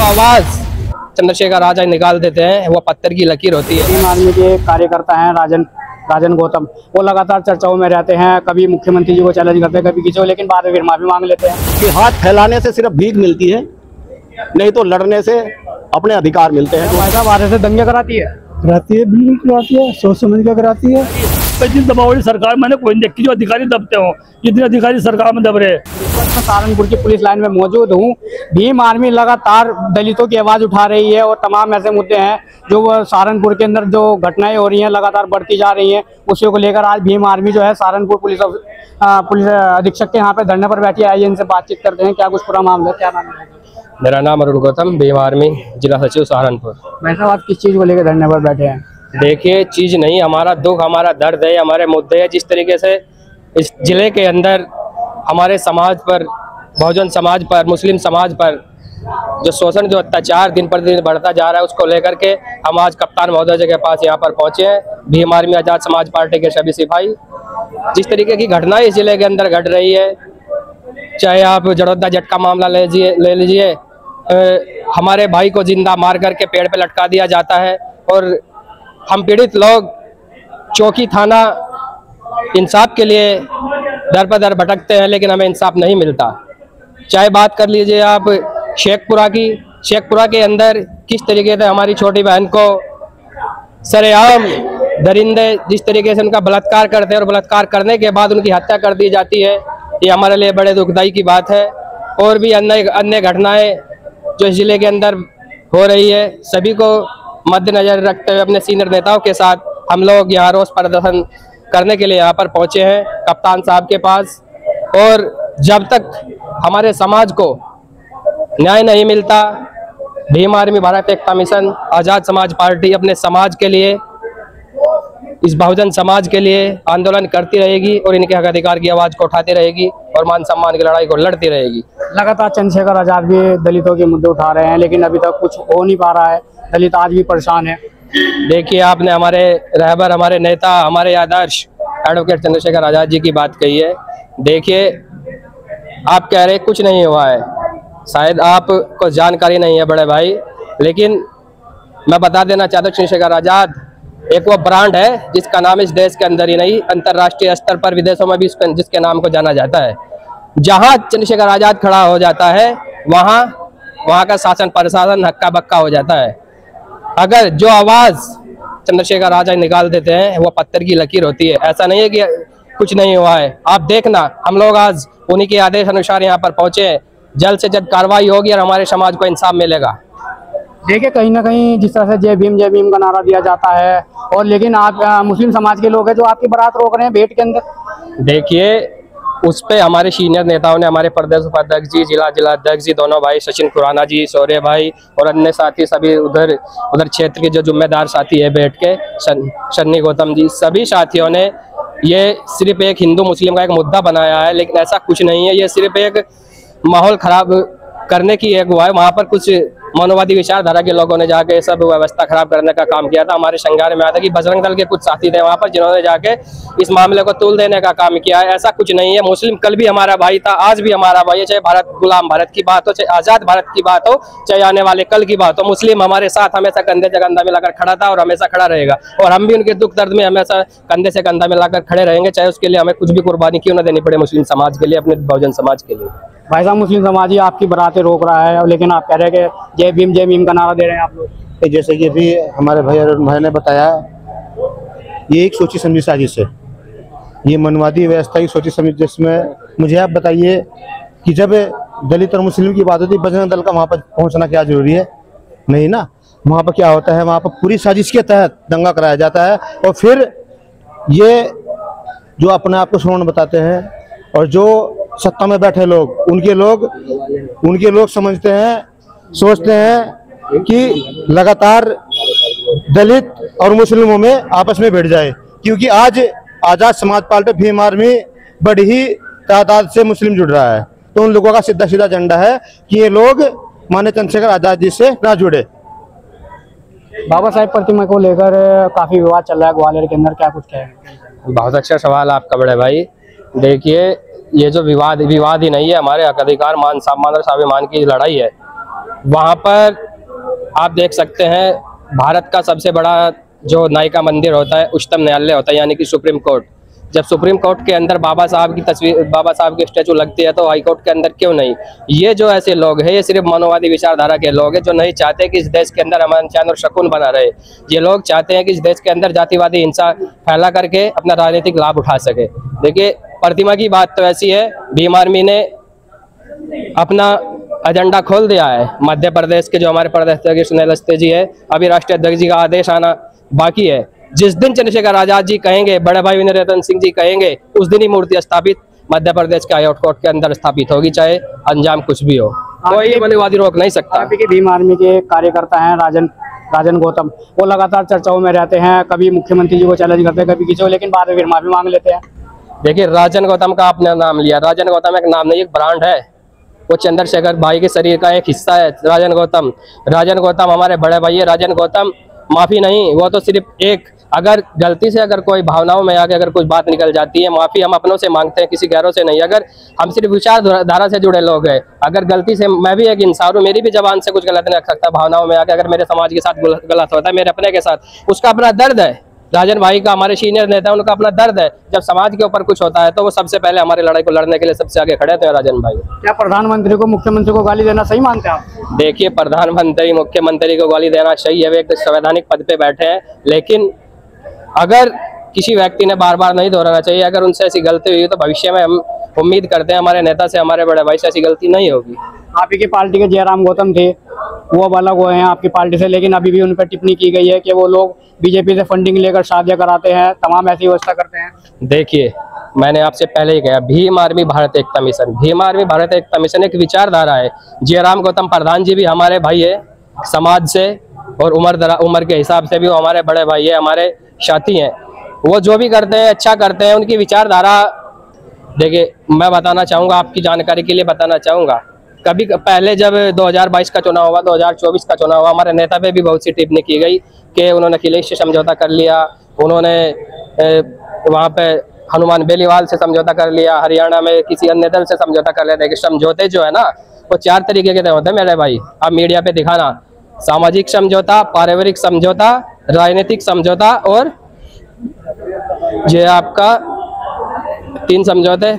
आवाज चंद्रशेखर आजाद निकाल देते हैं वो पत्थर की लकीर होती है। भीम आर्मी के कार्यकर्ता हैं राजन गौतम, वो लगातार चर्चाओं में रहते हैं, कभी मुख्यमंत्री जी को चैलेंज करते हैं, कभी किसी को, लेकिन बाद में फिर माफी मांग लेते हैं कि हाथ फैलाने से सिर्फ भीख मिलती है, नहीं तो लड़ने से अपने अधिकार मिलते हैं। भाई साहब आधे से दंगे कराती है, बिल्कुल कराती है, सोच समझ कर कराती है। जिस दबाव वाली सरकार मैंने कोई नहीं देखी जो अधिकारी दबते हो, जितने अधिकारी सरकार में दब रहे। मैं सहारनपुर की पुलिस लाइन में मौजूद हूँ। भीम आर्मी लगातार दलितों की आवाज उठा रही है और तमाम ऐसे मुद्दे हैं जो वो सहारनपुर के अंदर जो घटनाएं हो रही हैं लगातार बढ़ती जा रही हैं, उसी को लेकर आज भीम आर्मी जो है सहारनपुर पुलिस अधीक्षक के यहाँ पे धरने पर बैठी है। आइए इनसे बातचीत करते हैं, क्या कुछ पूरा मामला है, क्या नाम है? मेरा नाम अरुण गौतम, भीम आर्मी जिला सचिव सहारनपुर। भाई साहब आप किस चीज़ को लेकर धरने पर बैठे हैं? देखिए, चीज नहीं, हमारा दुख, हमारा दर्द है, हमारे मुद्दे हैं। जिस तरीके से इस जिले के अंदर हमारे समाज पर, बहुजन समाज पर, मुस्लिम समाज पर जो शोषण, जो अत्याचार दिन पर दिन बढ़ता जा रहा है, उसको लेकर के हम आज कप्तान महोदय जी के पास यहाँ पर पहुंचे हैं। भीम आर्मी आजाद समाज पार्टी के सभी सिपाही, जिस तरीके की घटनाएं इस जिले के अंदर घट रही है, चाहे आप जड़ोदा जट का मामला ले लीजिए, हमारे भाई को जिंदा मार करके पेड़ पे लटका दिया जाता है और हम पीड़ित लोग चौकी थाना इंसाफ के लिए दर पर दर भटकते हैं, लेकिन हमें इंसाफ नहीं मिलता। चाहे बात कर लीजिए आप शेखपुरा की, शेखपुरा के अंदर किस तरीके से हमारी छोटी बहन को सरेआम दरिंदे जिस तरीके से उनका बलात्कार करते हैं और बलात्कार करने के बाद उनकी हत्या कर दी जाती है, ये हमारे लिए बड़े दुखदाई की बात है। और भी अन्य घटनाएं जो इस जिले के अंदर हो रही है, सभी को मद्देनजर रखते हुए अपने सीनियर नेताओं के साथ हम लोग यहाँ रोष प्रदर्शन करने के लिए यहाँ पर पहुंचे हैं कप्तान साहब के पास। और जब तक हमारे समाज को न्याय नहीं मिलता, भीम आर्मी भारत एकता मिशन आजाद समाज पार्टी अपने समाज के लिए, इस बहुजन समाज के लिए आंदोलन करती रहेगी और इनके हक अधिकार की आवाज को उठाती रहेगी और मान सम्मान की लड़ाई को लड़ती रहेगी। लगातार चंद्रशेखर आजाद भी दलितों के मुद्दे उठा रहे हैं, लेकिन अभी तक कुछ हो नहीं पा रहा है, दलित आज भी परेशान है। देखिए, आपने हमारे रहबर, हमारे नेता, हमारे आदर्श एडवोकेट चंद्रशेखर आजाद जी की बात कही है। देखिए, आप कह रहे कुछ नहीं हुआ है, शायद आपको जानकारी नहीं है बड़े भाई, लेकिन मैं बता देना चाहता हूँ, चंद्रशेखर आजाद एक वो ब्रांड है जिसका नाम इस देश के अंदर ही नहीं, अंतर्राष्ट्रीय स्तर पर विदेशों में भी जिसके नाम को जाना जाता है। जहां चंद्रशेखर आजाद खड़ा हो जाता है, वहां का शासन प्रशासन हक्का बक्का हो जाता है। अगर जो आवाज चंद्रशेखर आजाद निकाल देते हैं वो पत्थर की लकीर होती है। ऐसा नहीं है कि कुछ नहीं हुआ है, आप देखना, हम लोग आज उन्हीं के आदेश अनुसार यहाँ पर पहुंचे हैं। जल्द से जल्द कार्रवाई होगी और हमारे समाज को इंसाफ मिलेगा। देखिए, कहीं ना कहीं जिस तरह से जय भीम का नारा दिया जाता है, और लेकिन आप मुस्लिम समाज के लोग हैं जो आपकी बारात रोक रहे हैं भेंट के अंदर। देखिए, उस पे हमारे सीनियर नेताओं ने, हमारे प्रदेश उपाध्यक्ष जी, जिला अध्यक्ष जी, दोनों भाई, सचिन खुराना जी, शौर्य भाई और अन्य साथी, सभी उधर क्षेत्र के जो जिम्मेदार साथी है बैठ के, सन्नी गौतम जी, सभी साथियों ने ये सिर्फ एक हिंदू मुस्लिम का एक मुद्दा बनाया है, लेकिन ऐसा कुछ नहीं है। ये सिर्फ एक माहौल खराब करने की एक हुआ है। वहाँ पर कुछ मानववादी विचारधारा के लोगों ने जाके सब व्यवस्था खराब करने का काम किया था। हमारे संज्ञान में आया था कि बजरंग दल के कुछ साथी थे वहाँ पर, जिन्होंने जाके इस मामले को तूल देने का काम किया है। ऐसा कुछ नहीं है। मुस्लिम कल भी हमारा भाई था, आज भी हमारा भाई है। चाहे भारत गुलाम भारत की बात हो, चाहे आजाद भारत की बात हो, चाहे आने वाले कल की बात हो, मुस्लिम हमारे साथ हमेशा कंधे से कंधा मिलाकर खड़ा था और हमेशा खड़ा रहेगा। और हम भी उनके दुख दर्द में हमेशा कंधे से कंधा मिलाकर खड़े रहेंगे, चाहे उसके लिए हमें कुछ भी कुर्बानी क्यों न देनी पड़े मुस्लिम समाज के लिए, अपने बहुजन समाज के लिए। भाई साहब, मुस्लिम समाज ही आपकी बारातें रोक रहा है, लेकिन आप कह रहे हैं कि जय भीम का नारा दे रहे हैं आप लोग। जैसे कि अभी हमारे भाई ने बताया, ये एक सोची समझी साजिश है, ये मनवादी व्यवस्था की सोची समझी, जिसमें मुझे आप बताइए कि जब दलित और मुस्लिम की बात होती है, बजरंग दल का वहाँ पर पहुँचना क्या जरूरी है? नहीं ना। वहाँ पर क्या होता है, वहाँ पर पूरी साजिश के तहत दंगा कराया जाता है और फिर ये जो अपने आप को श्रवण बताते हैं और जो सत्ता में बैठे लोग, उनके लोग समझते हैं, सोचते हैं कि लगातार दलित और मुस्लिमों में आपस में भिड़ जाए, क्योंकि आज आजाद समाज पार्टी भीम आर्मी बड़ी ही तादाद से मुस्लिम जुड़ रहा है। तो उन लोगों का सीधा सीधा एजेंडा है कि ये लोग माननीय चंद्रशेखर आजाद जी से ना जुड़े। बाबा साहेब प्रतिमा को लेकर काफी विवाद चल रहा है ग्वालियर के अंदर, क्या कुछ कहेंगे? बहुत अच्छा सवाल आपका बड़े भाई। देखिए, ये जो विवाद ही नहीं है, हमारे हक अधिकार, मान सम्मान और स्वाभिमान की लड़ाई है। वहाँ पर आप देख सकते हैं भारत का सबसे बड़ा जो न्यायिका मंदिर होता है, उच्चतम न्यायालय होता है, यानी कि सुप्रीम कोर्ट। जब सुप्रीम कोर्ट के अंदर बाबा साहब की तस्वीर, बाबा साहब की स्टैचू लगती है, तो हाई कोर्ट के अंदर क्यों नहीं? ये जो ऐसे लोग हैं, ये सिर्फ मनोवादी विचारधारा के लोग हैं, जो नहीं चाहते कि इस देश के अंदर अमन चैन और सुकून बना रहे। ये लोग चाहते हैं कि इस देश के अंदर जातिवादी हिंसा फैला करके अपना राजनीतिक लाभ उठा सके। देखिए, प्रतिमा की बात तो ऐसी है, भीम आर्मी ने अपना एजेंडा खोल दिया है। मध्य प्रदेश के जो हमारे प्रदेश अध्यक्ष सुनील अवस्थी जी है, अभी राष्ट्रीय अध्यक्ष जी का आदेश आना बाकी है। जिस दिन चंद्रशेखर आजाद जी कहेंगे, बड़े भाई विनय रतन सिंह जी कहेंगे, उस दिन ही मूर्ति स्थापित मध्य प्रदेश के हाई कोर्ट के अंदर स्थापित होगी, चाहे अंजाम कुछ भी हो। कोई मनोवादी रोक नहीं सकता। आप के भीम आर्मी के कार्यकर्ता हैं राजन गौतम, वो लगातार चर्चाओं में रहते हैं, कभी मुख्यमंत्री जी को चैलेंज करते हैं, कभी किसी को, लेकिन बाद में फिर माफी मांग लेते हैं। देखिए, राजन गौतम का आपने नाम लिया, राजन गौतम एक नाम नहीं, एक ब्रांड है। वो चंद्रशेखर भाई के शरीर का एक हिस्सा है राजन गौतम हमारे बड़े भाई है। राजन गौतम माफी नहीं, वो तो सिर्फ एक, अगर गलती से अगर कोई भावनाओं में आके अगर कुछ बात निकल जाती है, माफी हम अपनों से मांगते हैं, किसी गैरों से नहीं। अगर हम सिर्फ विचारधारा से जुड़े लोग हैं, अगर गलती से, मैं भी एक इंसान हूँ, मेरी भी जबान से कुछ गलत नहीं रख सकता, भावनाओं में आके अगर मेरे समाज के साथ गलत होता है, मेरे अपने के साथ, उसका अपना दर्द है। राजन भाई का, हमारे सीनियर नेता है, उनका अपना दर्द है। जब समाज के ऊपर कुछ होता है तो वो सबसे पहले हमारी लड़ाई को लड़ने के लिए सबसे आगे खड़े थे राजन भाई। क्या प्रधानमंत्री को, मुख्यमंत्री को गाली देना सही मानते हैं आप? देखिए, प्रधानमंत्री मुख्यमंत्री को गाली देना सही है, वे एक संवैधानिक पद पे बैठे हैं, लेकिन अगर किसी व्यक्ति ने बार बार नहीं दोहराना चाहिए। अगर उनसे ऐसी गलती हुई तो भविष्य में हम उम्मीद करते हैं हमारे नेता से, हमारे बड़े भाई से ऐसी गलती नहीं होगी। आप ही की पार्टी के जयराम गौतम थे, वो अब अलग हुए हैं आपकी पार्टी से, लेकिन अभी भी उन पर टिप्पणी की गई है कि वो लोग बीजेपी से फंडिंग लेकर शादियां कराते हैं, तमाम ऐसी व्यवस्था करते हैं। देखिए, मैंने आपसे पहले ही कहा, भीम आर्मी भारत एकता मिशन, भीम आर्मी भारत एकता मिशन एक विचारधारा है। जयराम गौतम प्रधान जी भी हमारे भाई है समाज से, और उम्र के हिसाब से भी वो हमारे बड़े भाई है, हमारे साथी हैं। वो जो भी करते हैं अच्छा करते हैं, उनकी विचारधारा। देखिए, मैं बताना चाहूँगा, आपकी जानकारी के लिए बताना चाहूँगा, कभी पहले जब 2022 का चुनाव हुआ, 2024 का चुनाव हुआ, हमारे नेता पे भी बहुत सी टिप्पणी की गई कि उन्होंने अखिलेश से समझौता कर लिया, उन्होंने वहाँ पे हनुमान बेलीवाल से समझौता कर लिया, हरियाणा में किसी अन्य दल से समझौता कर लिया। देखिए, समझौते जो है ना, वो 4 तरीके के होते हैं मेरे भाई, आप मीडिया पे दिखाना। सामाजिक समझौता, पारिवारिक समझौता, राजनीतिक समझौता, और ये आपका 3 समझौते,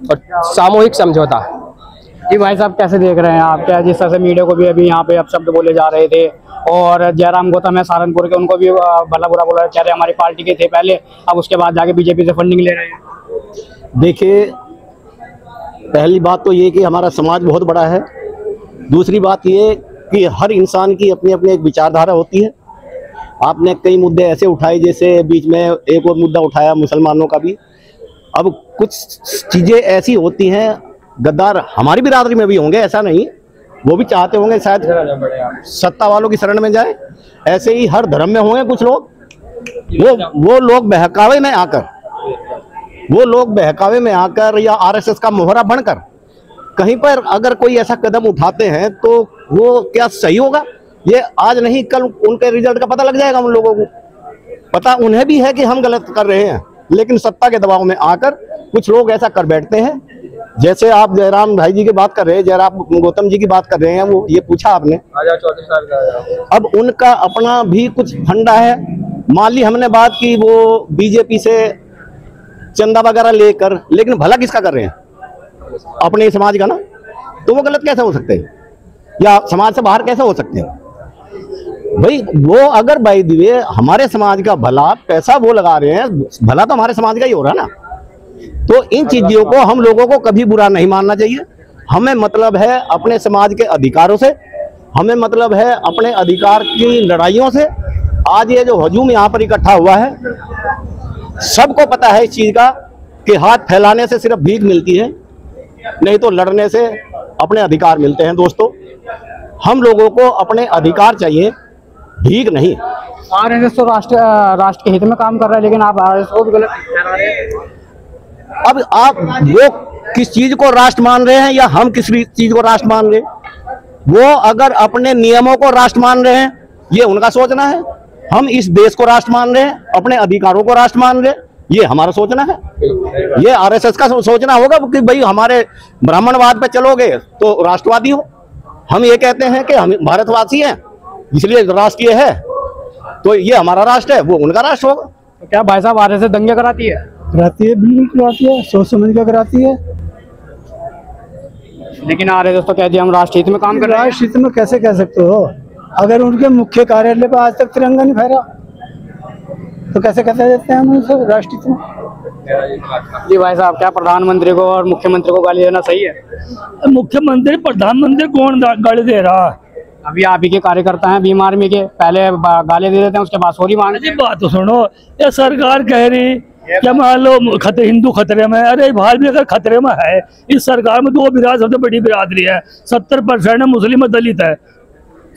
और सामूहिक समझौता। जी भाई साहब, कैसे देख रहे हैं आप? क्या जिस तरह से मीडिया को भी अभी यहाँ पे अपशब्द बोले जा रहे थे, और जयराम गौतम है सहारनपुर के, उनको भी भला बुरा बोला, कह रहे हमारी पार्टी के थे पहले, अब उसके बाद जाके बीजेपी से फंडिंग ले रहे हैं। देखिए, पहली बात तो ये कि हमारा समाज बहुत बड़ा है। दूसरी बात ये कि हर इंसान की अपनी अपनी एक विचारधारा होती है। आपने कई मुद्दे ऐसे उठाए, जैसे बीच में एक और मुद्दा उठाया मुसलमानों का भी। अब कुछ चीज़ें ऐसी होती हैं, गद्दार हमारी बिरादरी में भी होंगे, ऐसा नहीं, वो भी चाहते होंगे शायद सत्ता वालों की शरण में जाए। ऐसे ही हर धर्म में होंगे कुछ लोग, वो लोग बहकावे में आकर या आरएसएस का मोहरा बनकर कहीं पर अगर कोई ऐसा कदम उठाते हैं तो वो क्या सही होगा? ये आज नहीं कल उनके रिजल्ट का पता लग जाएगा। उन लोगों को पता उन्हें भी है कि हम गलत कर रहे हैं, लेकिन सत्ता के दबाव में आकर कुछ लोग ऐसा कर बैठते हैं। जैसे आप जयराम भाई जी की बात कर रहे हैं, जयराम गौतम जी की बात कर रहे हैं, वो ये पूछा आपने, अब उनका अपना भी कुछ फंडा है। मान ली हमने बात की वो बीजेपी से चंदा वगैरह लेकर, लेकिन भला किसका कर रहे हैं? अपने समाज का ना। तो वो गलत कैसे हो सकते हैं, या समाज से बाहर कैसे हो सकते हैं? भाई वो अगर भाई दिवे हमारे समाज का भला पैसा वो लगा रहे हैं, भला तो हमारे समाज का ही हो रहा है ना। तो इन चीजों को हम लोगों को कभी बुरा नहीं मानना चाहिए। हमें मतलब है अपने समाज के अधिकारों से, हमें मतलब है अपने अधिकार की लड़ाइयों से। आज ये जो हजूम यहाँ पर इकट्ठा हुआ है, सबको पता है इस चीज का कि हाथ फैलाने से सिर्फ भीख मिलती है, नहीं तो लड़ने से अपने अधिकार मिलते हैं। दोस्तों, हम लोगों को अपने अधिकार चाहिए, भीख नहीं। आरएसएस तो राष्ट्र के हित में काम कर रहा है, लेकिन आप आरएसएस को भी गलत ठहरा रहे हैं। अब आप वो किस चीज को राष्ट्र मान रहे हैं या हम किस चीज को राष्ट्र मान रहे हैं? वो अगर अपने नियमों को राष्ट्र मान रहे हैं, ये उनका सोचना है। हम इस देश को राष्ट्र मान रहे हैं, अपने अधिकारों को राष्ट्र मान रहे हैं, ये हमारा सोचना है। ये आरएसएस का सोचना होगा कि भाई हमारे ब्राह्मणवाद पे चलोगे तो राष्ट्रवादी हो, हम ये कहते हैं कि हम भारतवासी हैं, इसलिए राष्ट्रीय है, तो ये हमारा राष्ट्र है, वो उनका राष्ट्र होगा। तो क्या भाई साहब आरएसएस दंगे कराती है? कराती है, बिल्कुल कराती है, सोच समझ कर कराती है। लेकिन आरएसएस तो कहती है हम राष्ट्रीय हित में काम कर रहे हैं। राष्ट्र हित में कैसे कह सकते हो? अगर उनके मुख्य कार्यालय पर आज तक तिरंगा नहीं फहरा तो कैसे कहते देते हैं हम उसे राष्ट्रीय हित में? जी भाई साहब, क्या प्रधानमंत्री को और मुख्यमंत्री को गाली देना सही है? मुख्यमंत्री प्रधानमंत्री कौन गाली दे रहा है? अभी आप ही के कार्यकर्ता हैं भीम आर्मी के, पहले गाली दे देते हैं, उसके बाद सॉरी मांगते हैं। बात तो सुनो, ये सरकार कह रही क्या मान लो हिंदू खतरे में, अरे भाई भी अगर खतरे में है, इस सरकार में दो सबसे बड़ी बिरादरी है, 70% में मुस्लिम दलित है,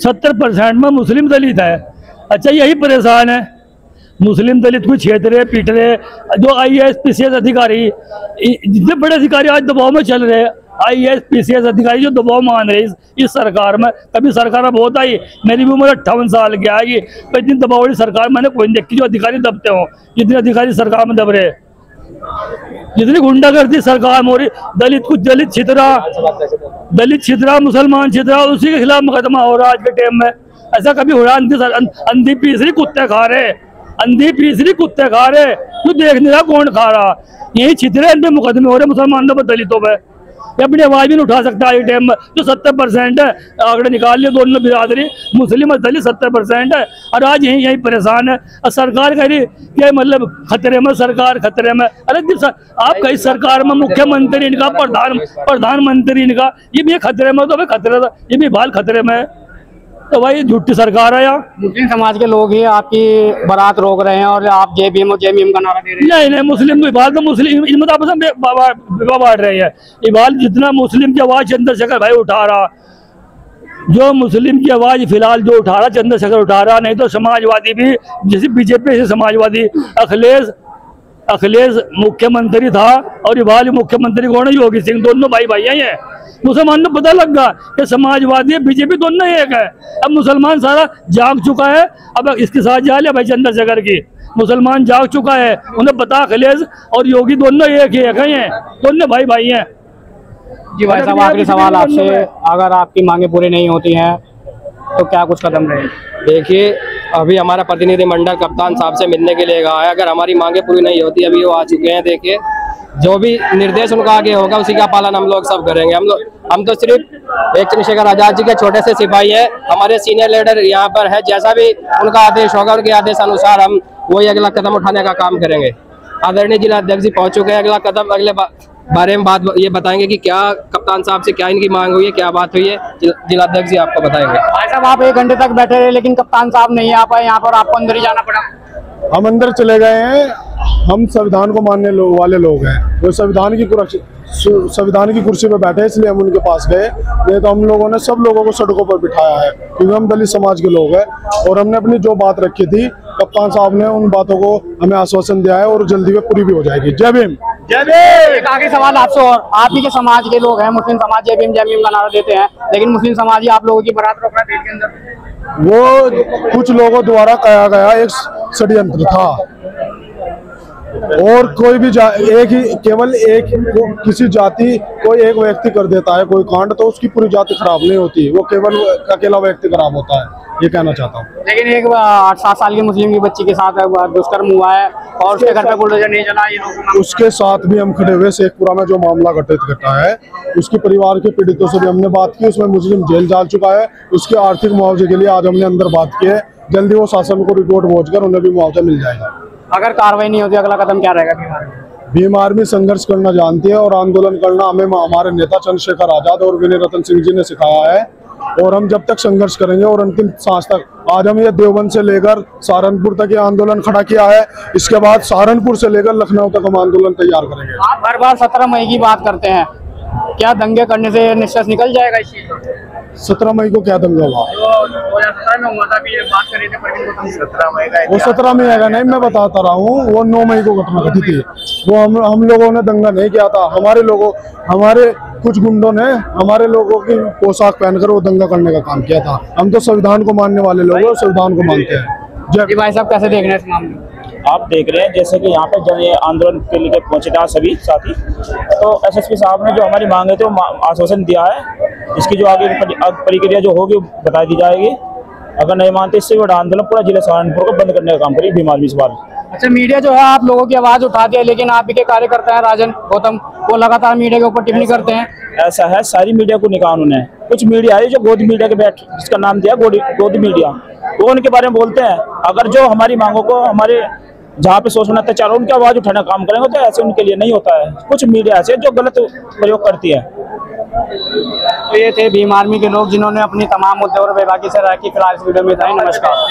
70% में मुस्लिम दलित है। अच्छा, यही परेशान है, मुस्लिम दलित को छेड़ रहे, पीट रहे। जो IAS PCS अधिकारी, जितने बड़े अधिकारी आज दबाव में चल रहे हैं, IAS PCS अधिकारी जो दबाव मान रहे इस सरकार में, कभी सरकार बहुत आई, मेरी भी उम्र 58 साल की आएगी, पर इतनी दबाव वाली सरकार मैंने कोई नहीं देखी जो अधिकारी दबते हो, जितने अधिकारी सरकार में दब रहे, जितनी गुंडागर्दी सरकार में हो रही। दलित छितरा, मुसलमान छितरा, उसी के खिलाफ मुकदमा हो रहा आज के टाइम में। ऐसा कभी हो रहा? अंधी पीसरी कुत्ते खा रहे, अंधी पीसरी कुत्ते खा रहे, तू देख नहीं रहा कौन खा रहा? यही छितरे इन पे मुकदमे हो रहे, मुसलमानों पर, दलितों पे। ये अपनी आवाज भी नहीं उठा सकता आज टाइम में। जो 70% है, आंकड़े निकाल लिए, दोनों बिरादरी मुस्लिम और दलित 70% है, और आज यही परेशान है। और सरकार कह रही कि मतलब खतरे में, सरकार खतरे में। अरे आप कहीं सरकार में मुख्यमंत्री इनका, प्रधानमंत्री इनका, ये भी खतरे में, तो भाई खतरे, ये भी बाल खतरे में है, तो भाई झूठी सरकार है यहाँ। मुस्लिम समाज के लोग ही आपकी बारात रोक रहे हैं और आप जय भीम का नारा दे रहे हैं। नहीं, मुस्लिम तो इबाल, तो मुस्लिम इनमें आपस में विवाह बांट रहे हैं। इबाल जितना मुस्लिम की आवाज चंद्रशेखर भाई उठा रहा, जो मुस्लिम की आवाज फिलहाल जो उठा रहा चंद्रशेखर उठा रहा, नहीं तो समाजवादी भी, जैसे बीजेपी से समाजवादी, अखिलेश मुख्यमंत्री था और इबाल मुख्यमंत्री कौन है? योगी सिंह, दोनों भाई हैं। मुसलमान को पता लग गया कि समाजवादी बीजेपी दोनों एक है। अब मुसलमान सारा जाग चुका है, अब इसके साथ जा लिया भाई चंद्रशेखर की, मुसलमान जाग चुका है, उन्हें पता अखिलेश और योगी दोनों एक ही हैं, दोनों भाई हैं। जी भाई साहब, आखिरी सवाल आपसे, अगर आपकी मांगे पूरी नहीं होती हैं तो क्या कुछ कदम रहेगा? देखिए, अभी हमारा प्रतिनिधिमंडल कप्तान साहब से मिलने के लिए गया है, अगर हमारी मांगे पूरी नहीं होती, अभी वो आ चुके हैं, देखिए जो भी निर्देश उनका आगे होगा उसी का पालन हम लोग सब करेंगे। हम तो सिर्फ एक चंद्रशेखर आजाद जी के छोटे से सिपाही हैं, हमारे सीनियर लीडर यहाँ पर है, जैसा भी उनका आदेश होगा उनके आदेश अनुसार हम वही अगला कदम उठाने का काम करेंगे। आदरणीय जिला अध्यक्ष जी पहुंच चुके हैं, अगला कदम, अगले बारे में बात ये बताएंगे कि क्या कप्तान साहब से क्या इनकी मांग हुई है, क्या बात हुई है, जिला अध्यक्ष जी आपको बताएंगे। भाई साहब, आप 1 घंटे तक बैठे रहे लेकिन कप्तान साहब नहीं आ पाए यहाँ पर, आपको अंदर ही जाना पड़ा। हम अंदर चले गए हैं, हम संविधान को मानने वाले लोग हैं, वो संविधान की कुर्सी पे बैठे, इसलिए हम उनके पास गए। नहीं तो हम लोगों ने सब लोगों को सड़कों पर बिठाया है, क्योंकि हम दलित समाज के लोग हैं और हमने अपनी जो बात रखी थी, कप्तान साहब ने उन बातों को हमें आश्वासन दिया है और जल्दी में पूरी भी हो जाएगी। जय भीम। एक आगे सवाल आपसे, और आप ही के समाज के लोग हैं, मुस्लिम समाज जय भीम का नारा देते हैं, लेकिन मुस्लिम समाज ही आप लोगों की बारात रोक रहा है के अंदर। वो कुछ लोगों द्वारा किया गया एक षड्यंत्र था, और कोई भी एक ही, केवल एक किसी जाति कोई एक व्यक्ति कर देता है कोई कांड, तो उसकी पूरी जाति खराब नहीं होती, वो केवल अकेला व्यक्ति खराब होता है, ये कहना चाहता हूँ। लेकिन एक 8-7 साल की मुस्लिम की बच्ची के साथ दुष्कर्म हुआ है और उसके घर पे बुलडोजर नहीं चला, ये लोग उसके साथ भी हम खड़े हुए, शेखपुरा में जो मामला घटा है, उसके परिवार के पीड़ितों से भी हमने बात की, उसमें मुस्लिम जेल जा चुका है, उसके आर्थिक मुआवजे के लिए आज हमने अंदर बात की है, जल्दी वो शासन को रिपोर्ट पहुंचकर उन्हें भी मुआवजा मिल जाएगा। अगर कार्रवाई नहीं होती अगला कदम क्या रहेगा? भीम आर्मी संघर्ष करना जानती है और आंदोलन करना हमें हमारे नेता चंद्रशेखर आजाद और विनय रतन सिंह जी ने सिखाया है, और हम जब तक संघर्ष करेंगे और अंतिम सांस तक। आज हम ये देवबंद से लेकर सहारनपुर तक ये आंदोलन खड़ा किया है, इसके बाद सहारनपुर से लेकर लखनऊ तक हम आंदोलन तैयार करेंगे। आप हर बार 17 मई की बात करते हैं, क्या दंगे करने से निश्चय निकल जाएगा इस चीज का? 17 मई को क्या दंगा हुआ? 2017 में हुआ था, अभी ये बात कर रहे थे, पर 17 मई का वो 17 मई आएगा नहीं, मैं बताता रहा हूँ, वो 9 मई को घटना घटी थी। वो हम लोगों ने दंगा नहीं किया था, हमारे कुछ गुंडों ने हमारे लोगों की पोशाक पहनकर वो दंगा करने का काम किया था। हम तो संविधान को मानने वाले लोग हैं, संविधान को मानते हैं। जय भाई साहब, कैसे देख रहे हैं इस मामले? आप देख रहे हैं जैसे कि यहाँ पे जब ये आंदोलन के लिए पहुंचे थे सभी साथी, तो एसएसपी साहब ने जो हमारी मांगे थे वो आश्वासन दिया है इसकी जो आगे प्रक्रिया जो होगी बता दी जाएगी। अगर नहीं मानते इससे बड़ा आंदोलन पूरा जिला सहारनपुर को बंद करने का काम करेगी भीम आर्मी इस बार। अच्छा, मीडिया जो है आप लोगों की आवाज उठाती है, लेकिन आप के कार्यकर्ता हैं राजन गौतम, वो लगातार मीडिया के ऊपर टिप्पणी करते हैं। ऐसा है, सारी मीडिया को निकाल उन्हें। कुछ मीडिया है जो गोद मीडिया के बैठ जिसका नाम दिया गोद मीडिया, वो उनके बारे में बोलते हैं। अगर जो हमारी मांगों को हमारे जहाँ पे शोषण अत्याचार उनकी आवाज उठाने का काम करेंगे तो ऐसे उनके लिए नहीं होता है। कुछ मीडिया ऐसे जो गलत प्रयोग करती है। तो ये थे भीम आर्मी के लोग जिन्होंने अपनी तमाम मुद्दों और बेबाकी से राय की। फिलहाल इस वीडियो में था। नमस्कार।